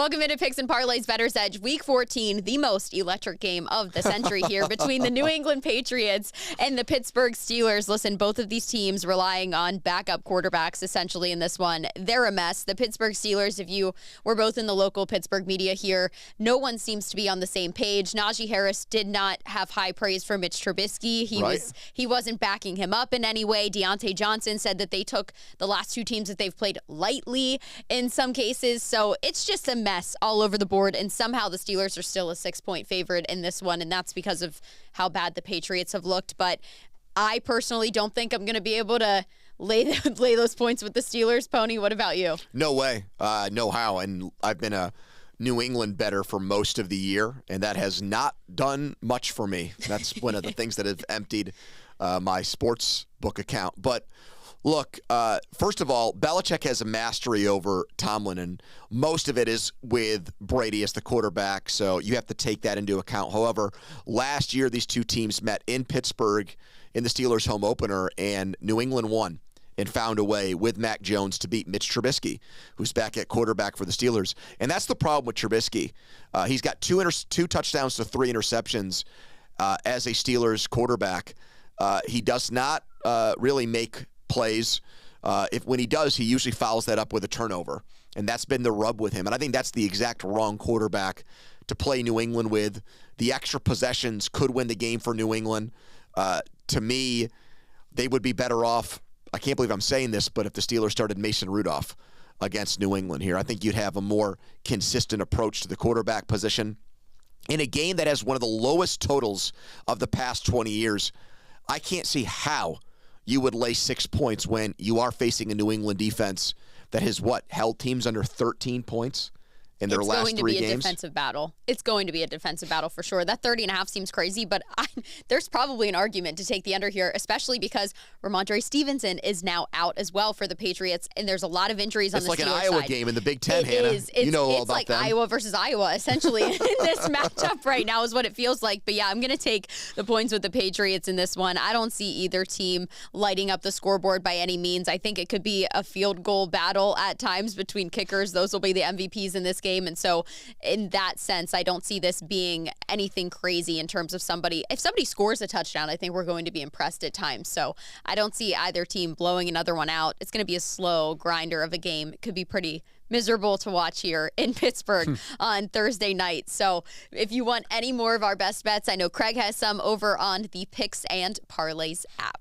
Welcome into Picks and Parlays Bettors Edge, Week 14, the most electric game of the century here between the New England Patriots and the Pittsburgh Steelers. Listen, both of these teams relying on backup quarterbacks essentially in this one. They're a mess. The Pittsburgh Steelers, if you were both in the local Pittsburgh media here, no one seems to be on the same page. Najee Harris did not have high praise for Mitch Trubisky. He wasn't backing him up in any way. Deontay Johnson said that they took the last two teams that they've played lightly in some cases. So it's just a mess all over the board, and somehow the Steelers are still a 6-point favorite in this one, and that's because of how bad the Patriots have looked. But I personally don't think I'm going to be able to lay those points with the Steelers. Pony, what about you? No way. No how. And I've been a New England bettor for most of the year, and that has not done much for me. That's one of the things that have emptied my sports book account. But look, first of all, Belichick has a mastery over Tomlin, and most of it is with Brady as the quarterback, so you have to take that into account. However, last year these two teams met in Pittsburgh in the Steelers' home opener, and New England won and found a way with Mac Jones to beat Mitch Trubisky, who's back at quarterback for the Steelers. And that's the problem with Trubisky. He's got two touchdowns to 3 interceptions as a Steelers quarterback. He does not really make plays. When he does, he usually follows that up with a turnover, and that's been the rub with him. And I think that's the exact wrong quarterback to play New England with. The extra possessions could win the game for New England. To me, they would be better off. I can't believe I'm saying this, but if the Steelers started Mason Rudolph against New England here, I think you'd have a more consistent approach to the quarterback position. In a game that has one of the lowest totals of the past 20 years, I can't see how you would lay 6 points when you are facing a New England defense that has, held teams under 13 points in their last 3 games? It's going to be a defensive battle. It's going to be a defensive battle for sure. That 30.5 seems crazy, but there's probably an argument to take the under here, especially because Ramondre Stevenson is now out as well for the Patriots, and there's a lot of injuries on the Steelers side. It's like an Iowa game in the Big Ten, Hannah. It's all about like them. Iowa versus Iowa, essentially, in this matchup right now is what it feels like. But yeah, I'm going to take the points with the Patriots in this one. I don't see either team lighting up the scoreboard by any means. I think it could be a field goal battle at times between kickers. Those will be the MVPs in this game. And so in that sense, I don't see this being anything crazy in terms of somebody. If somebody scores a touchdown, I think we're going to be impressed at times. So I don't see either team blowing another one out. It's going to be a slow grinder of a game. It could be pretty miserable to watch here in Pittsburgh on Thursday night. So if you want any more of our best bets, I know Craig has some over on the Picks and Parlays app.